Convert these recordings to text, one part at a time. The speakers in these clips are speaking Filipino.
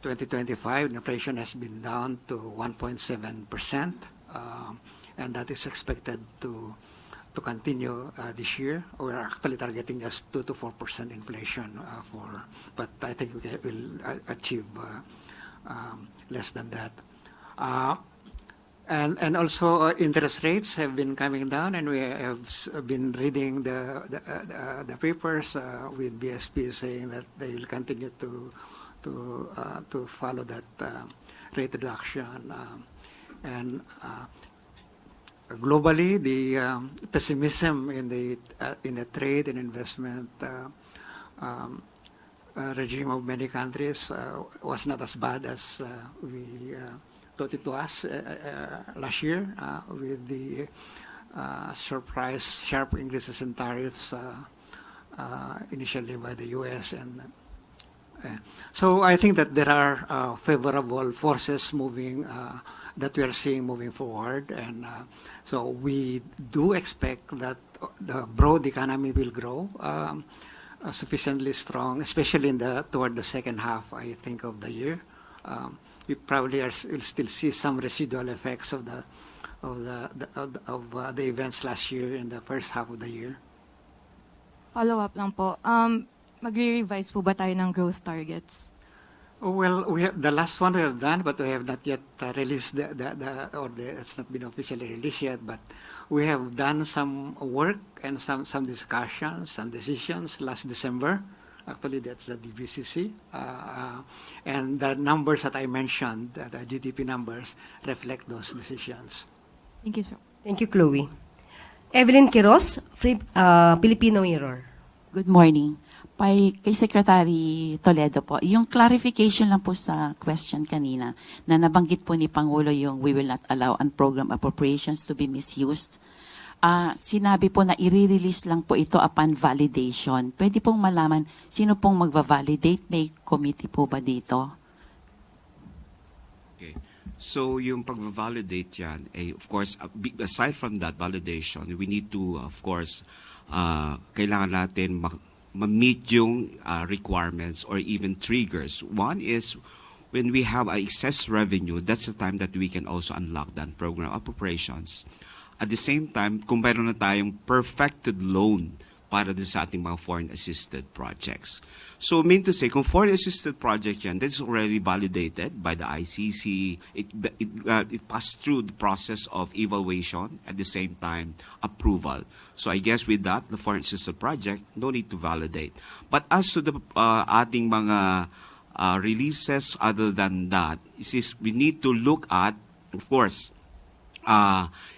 2025, inflation has been down to 1.7%, and that is expected to continue this year. We're actually targeting just 2 to 4% inflation but I think we will achieve less than that. And also interest rates have been coming down, and we have been reading the papers with BSP saying that they will continue to follow that rate reduction. And globally, the pessimism in the trade and investment regime of many countries was not as bad as we thought it was last year, with the sharp increases in tariffs initially by the U.S. and so I think that there are favorable forces moving that we are seeing moving forward, and so we do expect that the broad economy will grow sufficiently strong, especially toward the second half, I think, of the year. We probably will still see some residual effects of the events last year in the first half of the year. Follow up lang po. Magre-revise po ba tayo ng growth targets? Well, the last one we have done, but we have not yet released it's not been officially released yet. But we have done some work and some discussions, some decisions last December. Actually, that's the DBCC, and the numbers that I mentioned, the GDP numbers, reflect those decisions. Thank you, sir. Thank you, Chloe. Evelyn Quiros, Filipino Mirror. Good morning. Kay Secretary Toledo po, yung clarification lang po sa question kanina na nabanggit po ni Pangulo yung we will not allow unprogrammed appropriations to be misused. Sinabi po na i-release lang po ito upon validation. Pwede pong malaman sino pong magva-validate? May committee po ba dito? Okay. So yung pag-validate yan, of course, aside from that validation, we need to, of course, kailangan natin ma-meet yung requirements or even triggers. One is when we have excess revenue, that's the time that we can also unlock that program appropriations. At the same time, kung mayroon na tayong perfected loan para din sa ating mga foreign-assisted projects. So, mean to say, kung foreign-assisted project yan, that's already validated by the ICC. It passed through the process of evaluation, at the same time, approval. So, I guess with that, the foreign-assisted project, no need to validate. But as to the ating mga releases other than that, we need to look at, of course,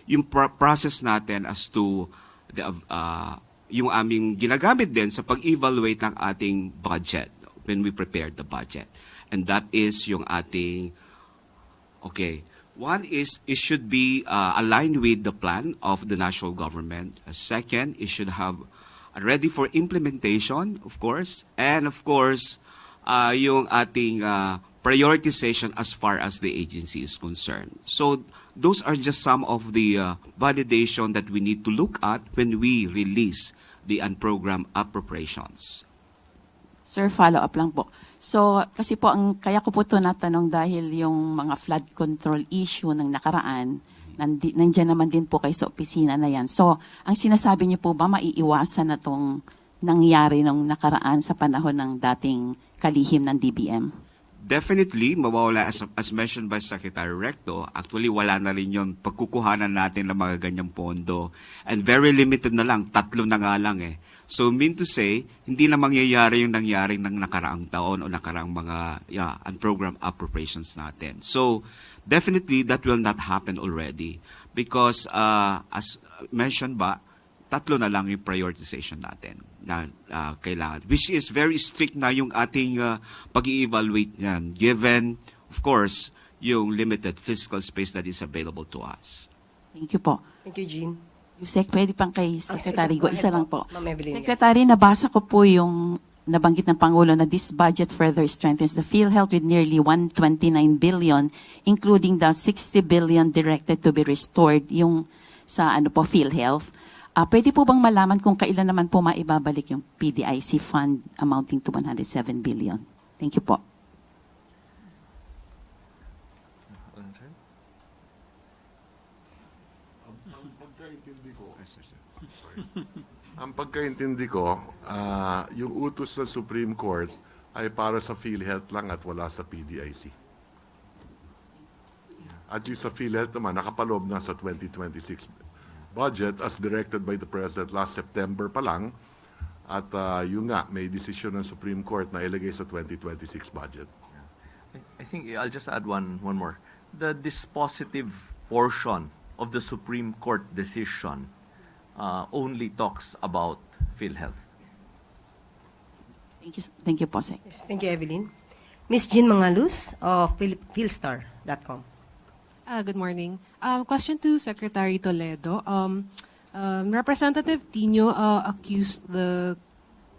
yung process natin as to yung aming ginagamit din sa pag-evaluate ng ating budget when we prepared the budget. And that is yung ating, okay, one is it should be aligned with the plan of the national government. Second, it should have ready for implementation, of course. And of course, yung ating prioritization as far as the agency is concerned. So, those are just some of the validation that we need to look at when we release the unprogrammed appropriations. Sir, follow-up lang po. So, kasi po, kaya ko po ito natanong dahil yung mga flood control issue ng nakaraan, nandiyan naman din po kayo sa opisina na yan. So, ang sinasabi niyo po ba, maiiwasan na itong nangyari nung nakaraan sa panahon ng dating kalihim ng DBM? Definitely, mawawala as mentioned by Secretary Recto, actually wala na rin yung pagkukuhanan natin ng mga ganyang pondo. And very limited na lang, 3 na nga lang eh. So mean to say, hindi na mangyayari yung nangyari ng nakaraang taon o nakaraang mga unprogrammed appropriations natin. So definitely that will not happen already because as mentioned ba, 3 na lang yung prioritization natin na kailangan, which is very strict na yung ating pag-i-evaluate niyan, given, of course, yung limited physical space that is available to us. Thank you po. Thank you, Jean. Yusek, pwede pang kay Secretary Go, isa lang po. Evelyn, Secretary, nabasa ko po yung nabanggit ng Pangulo na this budget further strengthens the PhilHealth with nearly 129 billion, including the 60 billion directed to be restored yung sa PhilHealth. Pwede po bang malaman kung kailan naman po maibabalik yung PDIC fund amounting to 107 billion? Thank you po. Ang pagkaintindi ko, Yes, sir. ang pagkaintindi ko, yung utos ng Supreme Court ay para sa PhilHealth lang at wala sa PDIC. At yung sa PhilHealth naman, nakapaloob na sa 2026 budget as directed by the President last September pa lang. At yun nga, may desisyon ng Supreme Court na ilagay sa 2026 budget. I think I'll just add one more. The dispositive portion of the Supreme Court decision only talks about PhilHealth. Thank you po, Sec. Yes, thank you, Evelyn. Ms. Jean Mangalus of philstar.com. Good morning. Question to Secretary Toledo. Representative Tino accused the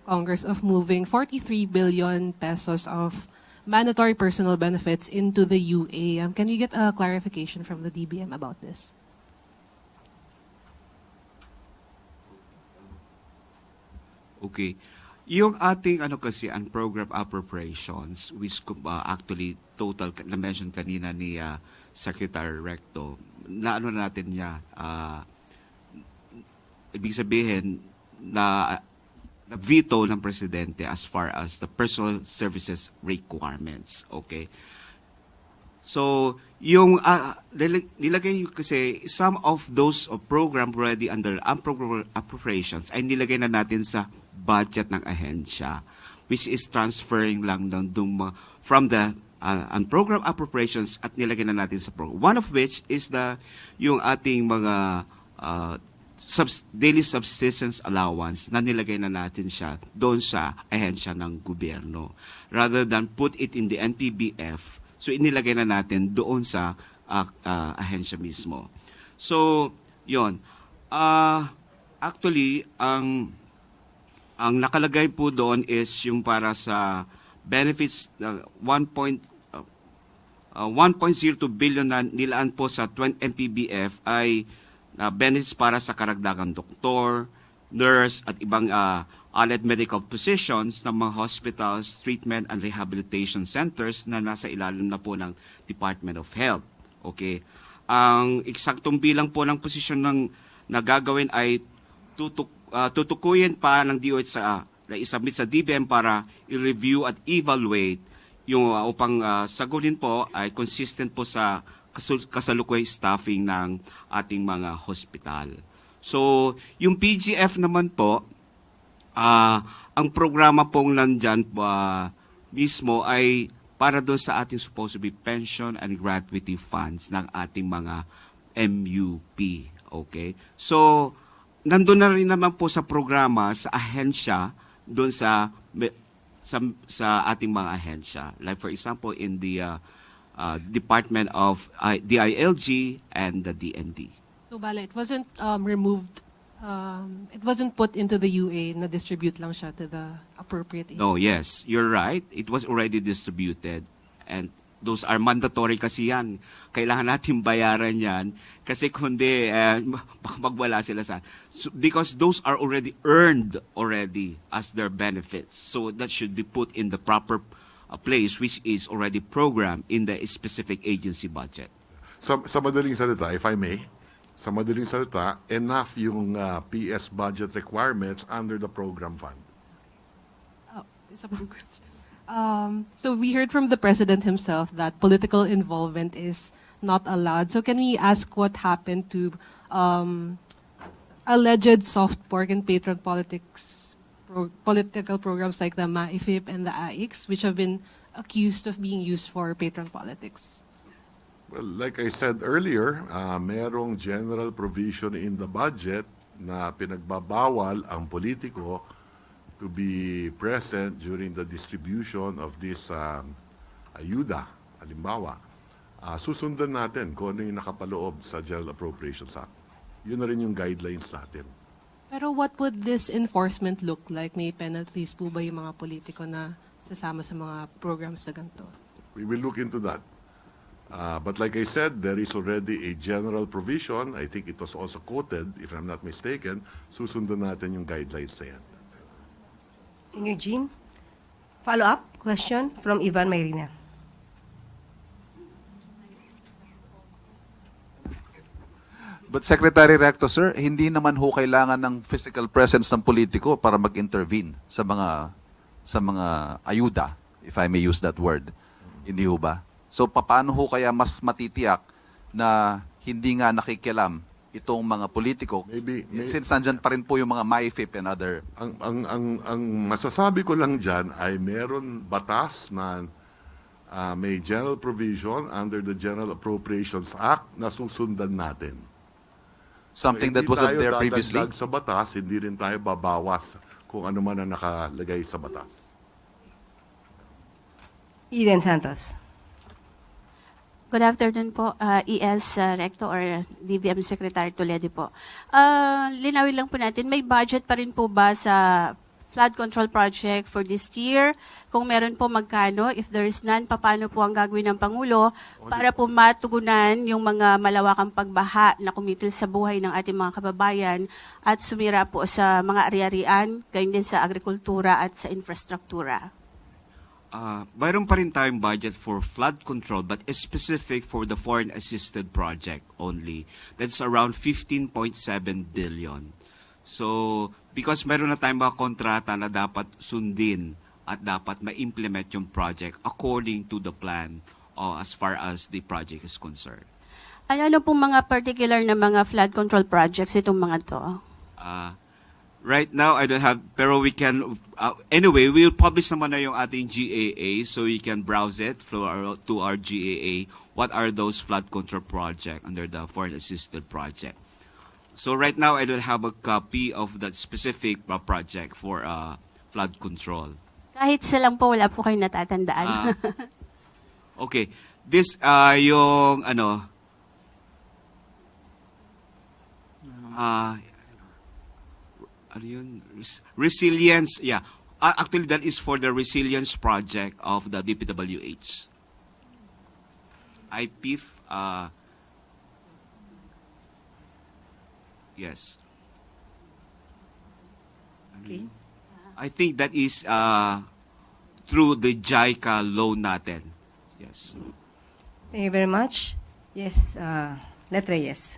Congress of moving 43 billion pesos of mandatory personal benefits into the UA. Can we get a clarification from the DBM about this? Okay. Yung ating kasi unprogrammed appropriations, which actually total na-mention kanina ni Secretary Recto, na natin niya, ibig sabihin na veto ng presidente as far as the personal services requirements. Okay? So, yung nilagay kasi some of those program already under unprogrammed appropriations ay nilagay na natin sa budget ng ahensya, which is transferring lang from the unprogrammed appropriations at nilagay na natin sa program. One of which is yung ating mga daily subsistence allowance na nilagay na natin siya doon sa ahensya ng gobyerno. Rather than put it in the NPBF, so inilagay na natin doon sa ahensya mismo. So, yon. Actually, ang nakalagay po doon is yung para sa benefits 1.02 billion na nilaan po sa NPBF ay benefits para sa karagdagang doktor, nurse at ibang allied medical positions ng mga hospitals, treatment and rehabilitation centers na nasa ilalim na po ng Department of Health. Okay. Ang eksaktong bilang po ng posisyon ng nagagawin ay tutukuyin pa ng DOH na isubmit sa DBM para i-review at evaluate yung upang sagutin po ay consistent po sa kasalukuy staffing ng ating mga hospital. So, yung PGF naman po, ang programa pong nandyan mismo ay para doon sa ating supposed to be pension and gratuity funds ng ating mga MUP. Okay? So, nandun na rin naman po sa programa, sa ahensya, doon sa ating mga ahensya. Like for example, in the Department of DILG and the DND. So, Bala, it wasn't removed, it wasn't put into the UA, na-distribute lang siya to the appropriate agency. No, yes, you're right. It was already distributed. And those are mandatory kasi yan. Kailangan natin bayaran yan. Kasi kundi, magwala sila because those are already earned already as their benefits. So that should be put in the proper place which is already programmed in the specific agency budget. Sa madaling salita, if I may, sa madaling salita, enough yung PS budget requirements under the program fund. Oh, isa pang question. So we heard from the President himself that political involvement is not allowed. So can we ask what happened to alleged soft pork and patron politics, political programs like the MAIFIP and the AIX, which have been accused of being used for patron politics? Well, like I said earlier, merong general provision in the budget na pinagbabawal ang politiko to be present during the distribution of this ayuda, halimbawa. Susundan natin kung ano yung nakapaloob sa General Appropriations Act. Yun na rin yung guidelines natin. Pero what would this enforcement look like? May penalties po ba yung mga politiko na sasama sa mga programs na ganito? We will look into that. But like I said, there is already a general provision. I think it was also quoted, if I'm not mistaken. Susundan natin yung guidelines na yan. Thank you, Jean. Follow-up question from Ivan Mayrina. But Secretary Recto, sir, hindi naman ho kailangan ng physical presence ng politiko para mag-intervene sa mga ayuda, if I may use that word. Hindi ho ba? So paano ho kaya mas matitiyak na hindi nga nakikialam itong mga politiko? Since nandyan pa rin po yung mga MyFIP and other. Ang masasabi ko lang dyan ay meron batas na may general provision under the General Appropriations Act na susundan natin. Something that wasn't there previously? Sa batas, hindi rin tayo babawas kung ano man ang nakalagay sa batas. Eden Santos. Good afternoon po, ES Recto or DVM Secretary Toledo po. Linawin lang po natin, may budget pa rin po ba sa flood control project for this year? Kung meron po magkano, if there is none, paano po ang gagawin ng Pangulo para po matugunan yung mga malawakang pagbaha na kumitil sa buhay ng ating mga kababayan at sumira po sa mga ari-arian, gayon din sa agrikultura at sa infrastruktura? Mayroon pa rin tayong budget for flood control but specific for the foreign assisted project only. That's around 15.7 billion. So, because meron na tayong mga kontrata na dapat sundin at dapat ma-implement yung project according to the plan as far as the project is concerned. Ano pong mga particular na mga flood control projects itong mga to? Right now, I don't have, pero we can, anyway, we'll publish naman na yung ating GAA so you can browse it to our GAA. What are those flood control projects under the foreign assisted project? So right now, I don't have a copy of that specific project for flood control. Kahit sa lang po, wala po kayong natatandaan. Okay. This, yung, resilience, yeah. Actually, that is for the resilience project of the DPWH. IPIF, yes. Okay. I think that is through the JICA loan natin. Yes. Thank you very much. Yes, Letre, yes.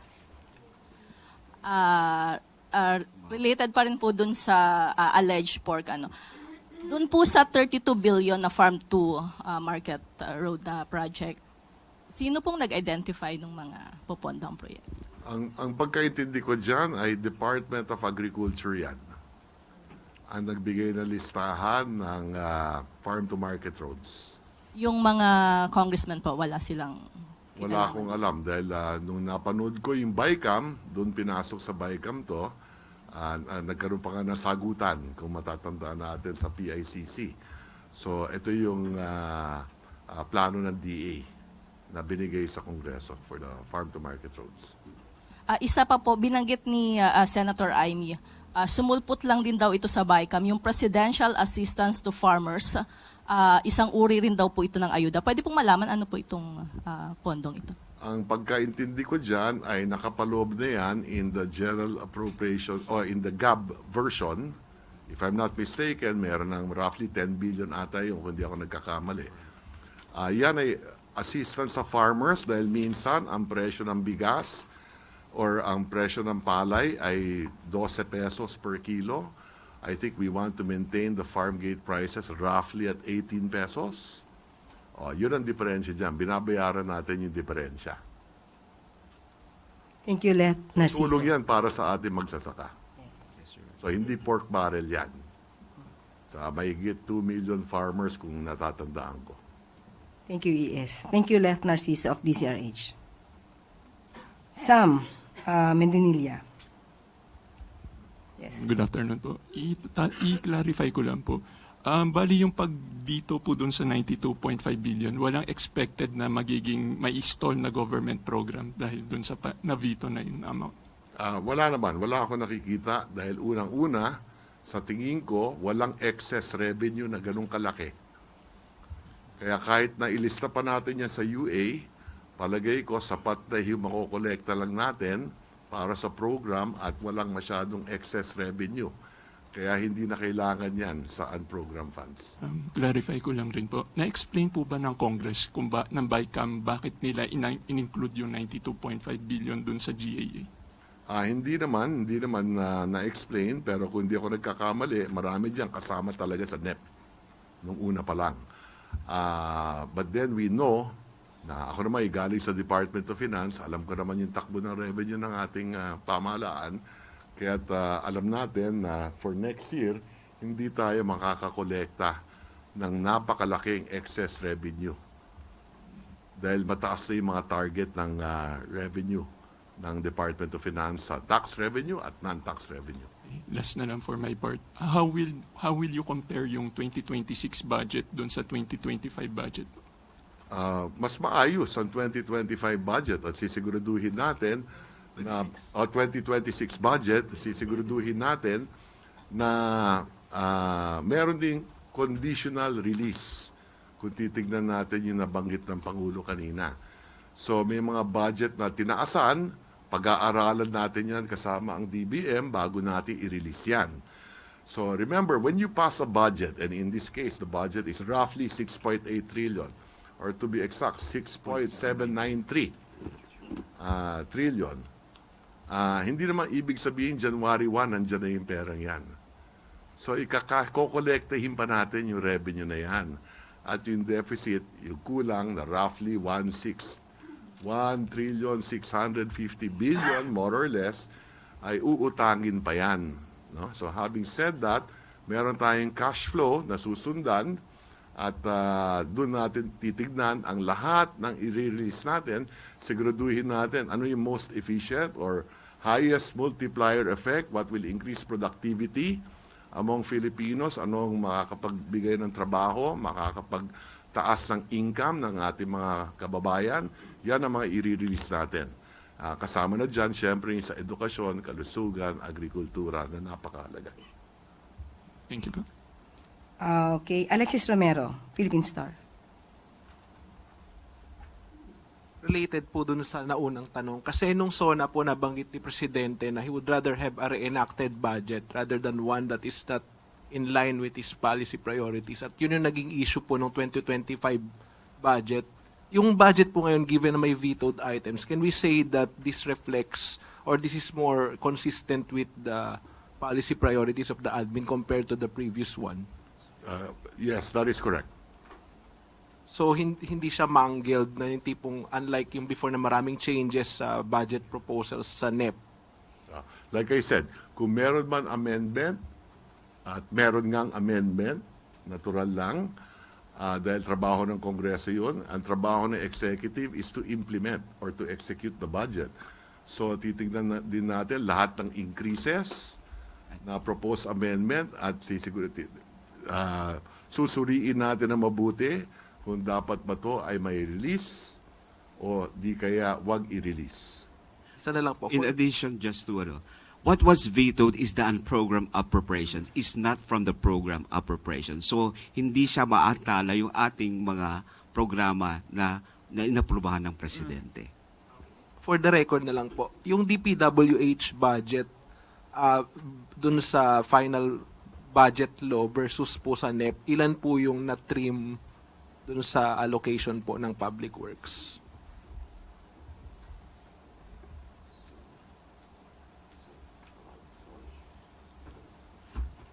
Related pa rin po dun sa alleged pork. Dun po sa 32 billion na Farm to Market Road na project, sino pong nag-identify ng mga popondang proyekto? Ang pagkaintindi ko dyan ay Department of Agriculture yan. Ang nagbigay na listahan ng farm to market roads. Yung mga congressman po, wala silang kinalaman? Wala akong alam dahil nung napanood ko yung BICAM, doon pinasok sa BICAM to, nagkaroon pa nga ng sagutan kung matatandaan natin sa PICC. So ito yung plano ng DA na binigay sa Kongreso for the farm to market roads. Isa pa po, binanggit ni Senator Amy, sumulpot lang din daw ito sa BICAM, yung Presidential Assistance to Farmers, isang uri rin daw po ito ng ayuda. Pwede pong malaman ano po itong pondong ito? Ang pagkaintindi ko dyan ay nakapaloob na yan in the General Appropriation or in the GAB version. If I'm not mistaken, meron ng roughly 10 billion ata yung kung di ako nagkakamali. Yan ay assistance sa farmers dahil minsan ang presyo ng bigas or ang presyo ng palay ay 12 pesos per kilo. I think we want to maintain the farm gate prices roughly at 18 pesos. Yun ang diferensya dyan. Binabayaran natin yung diferensya. Thank you, Let Narciso. Tulong yan para sa ating magsasaka. So, hindi pork barrel yan. So, mahigit 2 million farmers kung natatandaan ko. Thank you, ES. Thank you, Let Narciso of DCRH. Sam Mendinilla. Yes. Good afternoon po. I-clarify ko lang po. Bali yung pagdito po dun sa 92.5 billion, walang expected na magiging may stall na government program dahil dun sa na-veto na yung amount? Wala naman. Wala ako nakikita dahil unang-una, sa tingin ko, walang excess revenue na ganun kalaki. Kaya kahit na ilista pa natin yan sa UA, palagay ko sapat na yung makokolekta lang natin para sa program at walang masyadong excess revenue. Kaya hindi na kailangan yan sa unprogrammed funds. Clarify ko lang rin po. Na-explain po ba ng Congress ng BICAM bakit nila in-include yung 92.5 billion dun sa GAA? Hindi naman na-explain, pero kung hindi ako nagkakamali, marami diyan kasama talaga sa NEP nung una pa lang. But then we know na ako naman galing sa Department of Finance, alam ko naman yung takbo ng revenue ng ating pamahalaan, kaya't alam natin na for next year, hindi tayo makakakolekta ng napakalaking excess revenue. Dahil mataas na yung mga target ng revenue ng Department of Finance sa tax revenue at non-tax revenue. Last na lang for my part. How will you compare yung 2026 budget doon sa 2025 budget? Mas maayos ang 2025 budget at sisiguraduhin natin na 2026 budget, sisiguraduhin natin na meron ding conditional release kung titignan natin yung nabanggit ng Pangulo kanina. So may mga budget na tinaasan, pag-aaralan natin yan kasama ang DBM bago natin i-release yan. So remember, when you pass a budget, and in this case, the budget is roughly 6.8 trillion, or to be exact, 6.793 trillion. Hindi naman ibig sabihin January 1, nandiyan na yung perang yan. So ikakolektahin pa natin yung revenue na yan. At yung deficit, yung kulang na roughly 1,650 billion, more or less, ay uutangin pa yan. No? So having said that, meron tayong cash flow na susundan at doon natin titignan ang lahat ng i-release natin, siguraduhin natin ano yung most efficient or highest multiplier effect, what will increase productivity among Filipinos, anong makakapagbigay ng trabaho, makakapagtaas ng income ng ating mga kababayan, yan ang mga i-release natin. Kasama na dyan, siyempre, sa edukasyon, kalusugan, agrikultura na napakahalaga. Thank you po. Okay, Alexis Romero, Philippine Star. Related po dun sa naunang tanong. Kasi nung SONA po nabanggit ni Presidente na he would rather have a reenacted budget rather than one that is not in line with his policy priorities. At yun yung naging issue po ng 2025 budget. Yung budget po ngayon, given na may vetoed items, can we say that this reflects or this is more consistent with the policy priorities of the admin compared to the previous one? Yes, that is correct. So hindi siya mangled na yung tipong unlike yung before na maraming changes sa budget proposals sa NEP. Like I said, kung meron man amendment at meron ngang amendment, natural lang, dahil trabaho ng Kongreso yun, ang trabaho ng executive is to implement or to execute the budget. So titignan din natin lahat ng increases na proposed amendment at susuriin natin na mabuti kung dapat ba to ay may release o di kaya wag i-release. Isa na lang po. In addition, just to what was vetoed is the unprogrammed appropriations, is not from the program appropriations. So, hindi siya maatala yung ating mga programa na inaprubahan ng Presidente. For the record na lang po, yung DPWH budget dun sa final budget law versus po sa NEP, ilan po yung na-trim dun sa allocation po ng Public Works?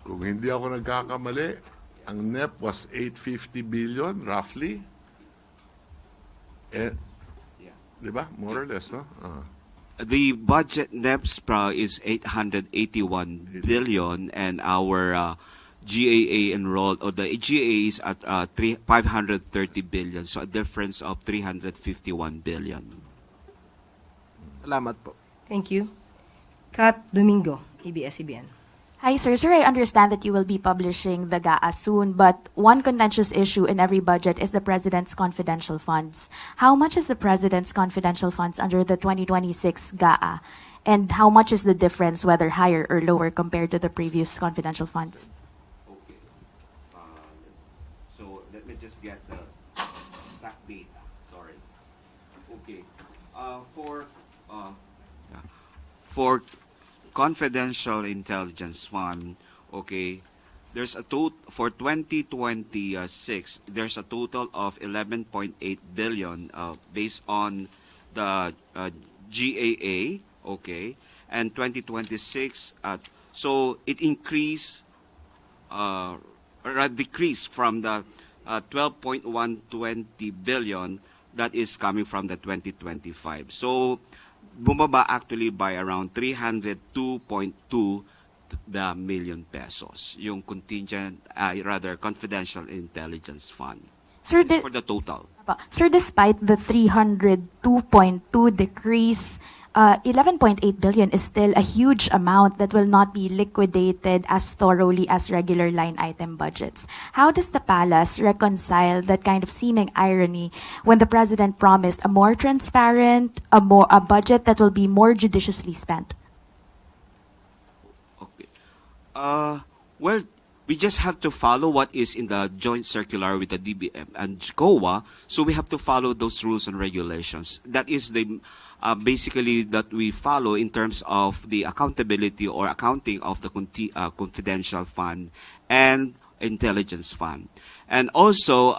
Kung hindi ako nagkakamali, ang NEP was 850 billion, roughly. Di ba? More or less, no? The budget NEPs is 881 billion and our GAA enrolled, or the GAA is at 530 billion, so a difference of 351 billion. Salamat po. Thank you. Kat Domingo, ABS-CBN. Hi, sir. Sir, I understand that you will be publishing the GAA soon, but one contentious issue in every budget is the President's confidential funds. How much is the President's confidential funds under the 2026 GAA? And how much is the difference, whether higher or lower, compared to the previous confidential funds? Okay. So let me just get the exact data. Sorry. Okay. For confidential intelligence fund, okay, there's a total for 2026. There's a total of 11.8 billion based on the GAA, okay, and 2026. So it increased or decreased from the 12.120 billion that is coming from the 2025. So bumaba actually by around 302.2 million pesos yung contingent, rather confidential intelligence fund. Sir, It's for the total. Sir, despite the 302.2 decrease, 11.8 billion is still a huge amount that will not be liquidated as thoroughly as regular line item budgets. How does the palace reconcile that kind of seeming irony when the president promised a more transparent, a budget that will be more judiciously spent? Okay. Well, we just have to follow what is in the joint circular with the DBM and JCOA, so we have to follow those rules and regulations. That is the basically that we follow in terms of the accountability or accounting of the confidential fund and intelligence fund. And also,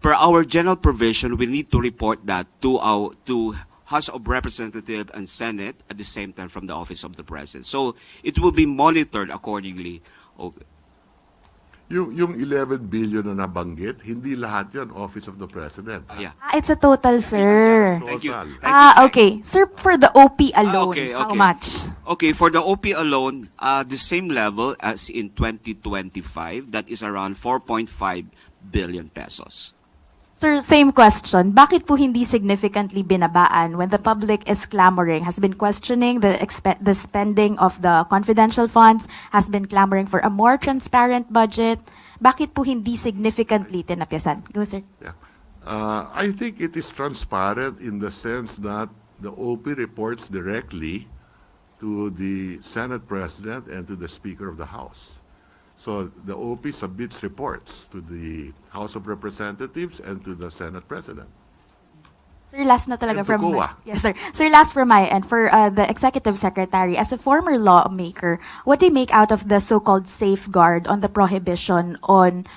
per our general provision, we need to report that to House of Representatives and Senate at the same time from the Office of the President. So it will be monitored accordingly. Okay. Yung 11 billion na nabanggit, hindi lahat yan Office of the President. Yeah. It's a total, sir. Thank you. Total. Thank you, Sec. Okay. Sir, for the OP alone, Okay, how okay. much? Okay, for the OP alone, the same level as in 2025, that is around 4.5 billion pesos. Sir, same question. Bakit po hindi significantly binabaan when the public is clamoring, has been questioning the spending of the confidential funds, has been clamoring for a more transparent budget? Bakit po hindi significantly tinapyasan? Go, sir. Yeah. I think it is transparent in the sense that the OP reports directly to the Senate President and to the Speaker of the House. So the OP submits reports to the House of Representatives and to the Senate President. Sir, last na talaga And to from COA. yes, sir. Sir, last from my end, for the Executive Secretary, as a former lawmaker, what do you make out of the so-called safeguard on the prohibition on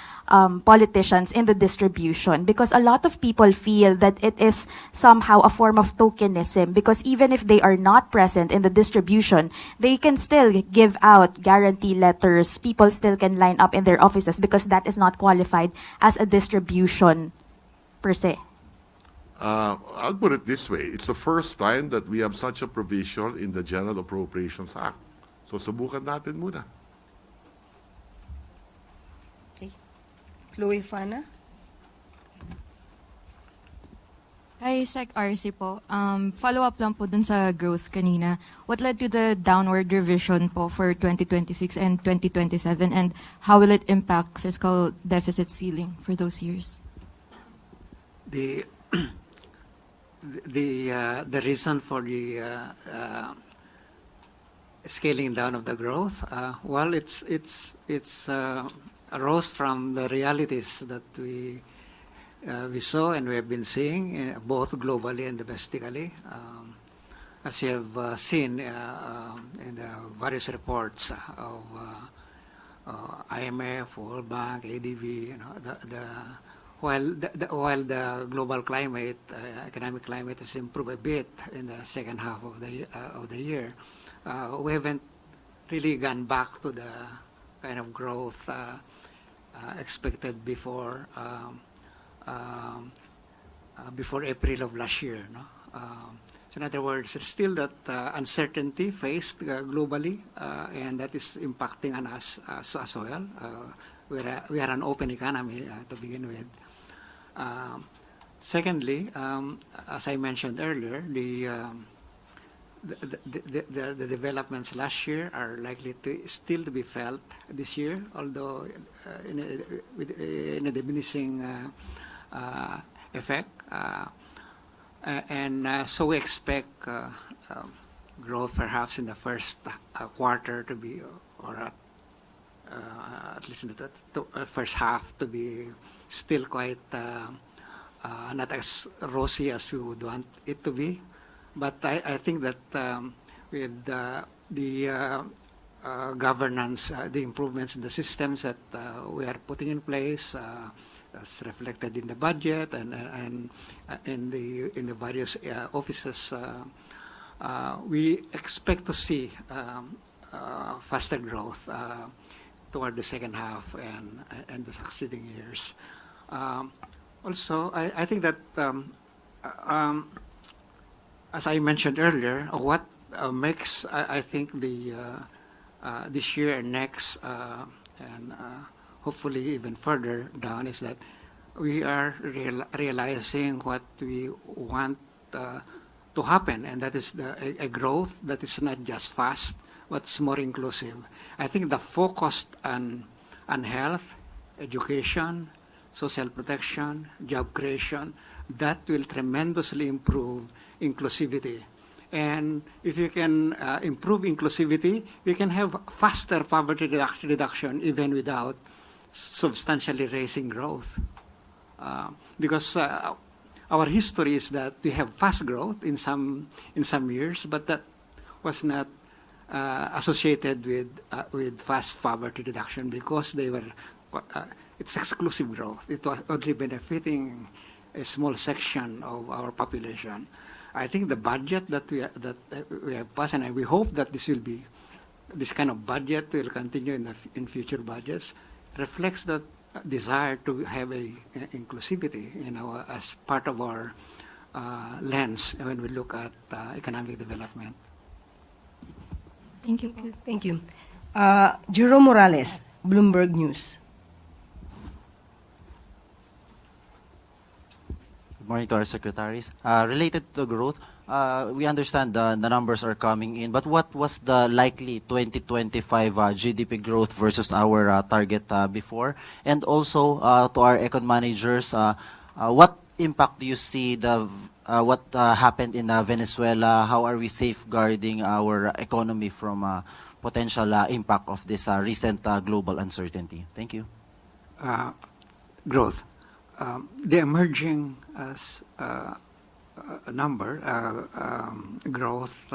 politicians in the distribution? Because a lot of people feel that it is somehow a form of tokenism, because even if they are not present in the distribution, they can still give out guarantee letters. People still can line up in their offices because that is not qualified as a distribution per se. I'll put it this way. It's the first time that we have such a provision in the General Appropriations Act. So subukan natin muna. Chloe Fana? Hi, Sec RC po. Follow-up lang po dun sa growth kanina. What led to the downward revision po for 2026 and 2027, and how will it impact fiscal deficit ceiling for those years? The reason for the scaling down of the growth, well, it's arose from the realities that we saw and we have been seeing both globally and domestically. As you have seen in the various reports of IMF, World Bank, ADB, while the global climate, economic climate has improved a bit in the second half of the year, we haven't really gone back to the kind of growth expected before April of last year. No? So in other words, there's still that uncertainty faced globally, and that is impacting on us as well. We are an open economy to begin with. Secondly, as I mentioned earlier, the developments last year are likely to still to be felt this year, although in a diminishing effect. So we expect growth perhaps in the first quarter to be, or at least in the first half to be still quite not as rosy as we would want it to be. But I think that with the governance, the improvements in the systems that we are putting in place, as reflected in the budget and in the various offices we expect to see faster growth toward the second half and the succeeding years. Also, I think that as I mentioned earlier, what makes I think the this year and next and hopefully even further down is that we are realizing what we want to happen, and that is a growth that is not just fast, but it's more inclusive. I think the focus on health, education, social protection, job creation, that will tremendously improve inclusivity. And if you can improve inclusivity, we can have faster poverty reduction even without substantially raising growth. Because our history is that we have fast growth in some years, but that was not associated with fast poverty reduction because they were it's exclusive growth. It was only benefiting a small section of our population. I think the budget that we have passed, and we hope that this kind of budget will continue in future budgets, reflects that desire to have a inclusivity, as part of our lens when we look at economic development. Thank you. Thank you. Jerome Morales, Bloomberg News. Good morning to our secretaries. Related to growth, we understand the numbers are coming in, but what was the likely 2025 GDP growth versus our target before? And also to our econ managers, what impact do you see what happened in Venezuela? How are we safeguarding our economy from potential impact of this recent global uncertainty? Thank you. Growth. The emerging growth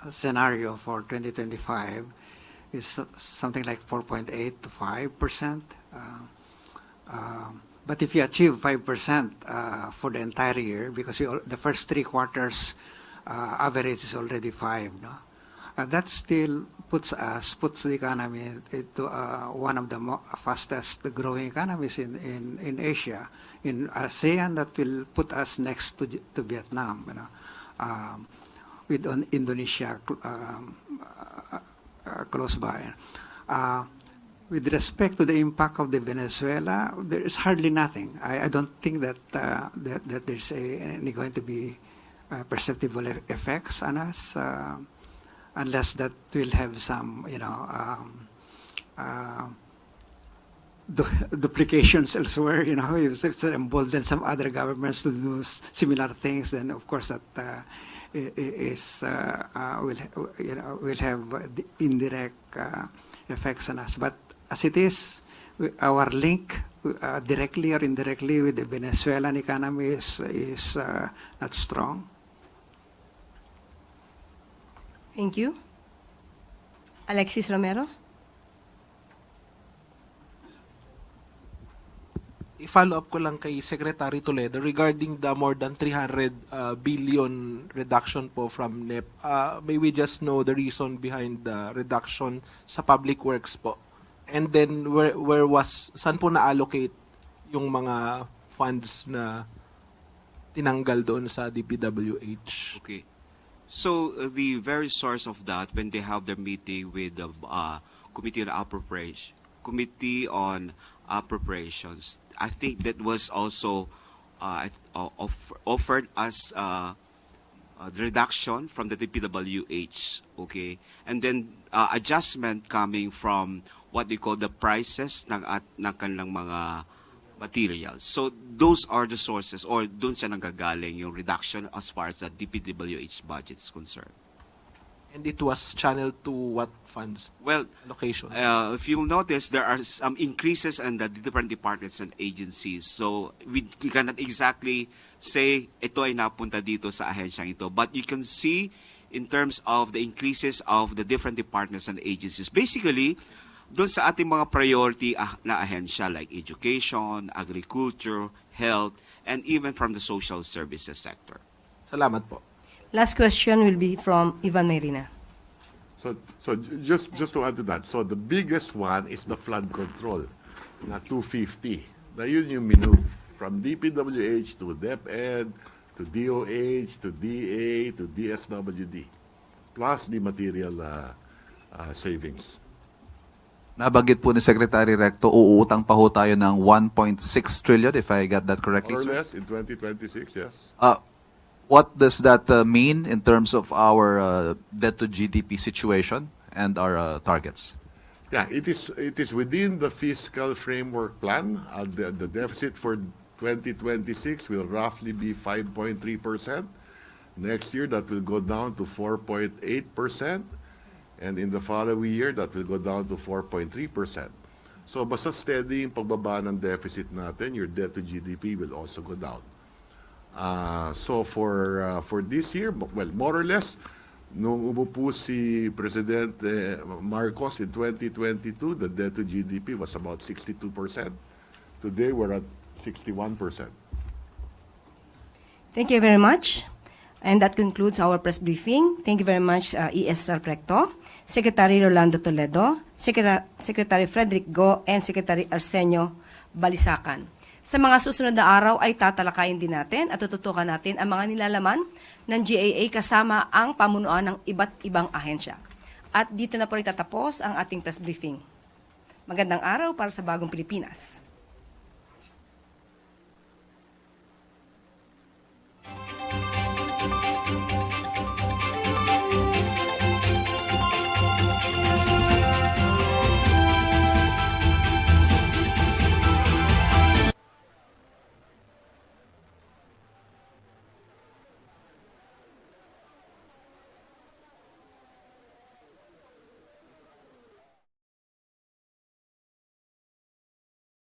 scenario for 2025 is something like 4.8 to 5%. But if you achieve 5% for the entire year, because the first 3 quarters average is already 5, no? That still puts the economy into one of the fastest growing economies in Asia. In ASEAN, that will put us next to Vietnam, with Indonesia close by. With respect to the impact of the Venezuela, there is hardly nothing. I don't think that there's any going to be perceptible effects on us. Unless that will have some, duplications elsewhere, if it's emboldened some other governments to do similar things, then of course that will have indirect effects on us. But as it is, our link directly or indirectly with the Venezuelan economy is not strong. Thank you. Alexis Romero. I-follow up ko lang kay Secretary Toledo regarding the more than 300 billion reduction po from NEP. May we just know the reason behind the reduction sa public works po? And then saan po na-allocate yung mga funds na tinanggal doon sa DPWH? Okay. So the very source of that, when they have their meeting with the Committee on Appropriations, I think that was also offered as the reduction from the DPWH, okay, and then adjustment coming from what they call the prices ng kanilang mga materials. So those are the sources, or doon siya nanggagaling yung reduction as far as the DPWH budget is concerned. And it was channeled to what funds? Well, location. If you'll notice, there are some increases in the different departments and agencies. So we cannot exactly say ito ay napunta dito sa ahensyang ito. But you can see in terms of the increases of the different departments and agencies. Basically, doon sa ating mga priority na ahensya like education, agriculture, health, and even from the social services sector. Salamat po. Last question will be from Ivan Mayrina. Just to add to that, so the biggest one is the flood control, na 250. Na yun yung minove from DPWH to DepEd, to DOH, to DA, to DSWD, plus the material savings. Nabanggit po ni Secretary Recto, uutang pa ho tayo ng 1.6 trillion, if I got that correctly, More or sir? less in 2026, yes. What does that mean in terms of our debt to GDP situation and our targets? Yeah, it is within the fiscal framework plan. The deficit for 2026 will roughly be 5.3%. Next year, that will go down to 4.8%. And in the following year, that will go down to 4.3%. So basta steady yung pagbaba ng deficit natin, your debt to GDP will also go down. So for this year, well, more or less, nung umupo si President Marcos in 2022, the debt to GDP was about 62%. Today, we're at 61%. Thank you very much. And that concludes our press briefing. Thank you very much, E.S. Ralph Recto, Secretary Rolando Toledo, Secretary Frederick Go, and Secretary Arsenio Balisacan. Sa mga susunod na araw ay tatalakayin din natin at tututukan natin ang mga nilalaman ng GAA kasama ang pamunuan ng iba't ibang ahensya. At dito na po itatapos ang ating press briefing. Magandang araw para sa bagong Pilipinas.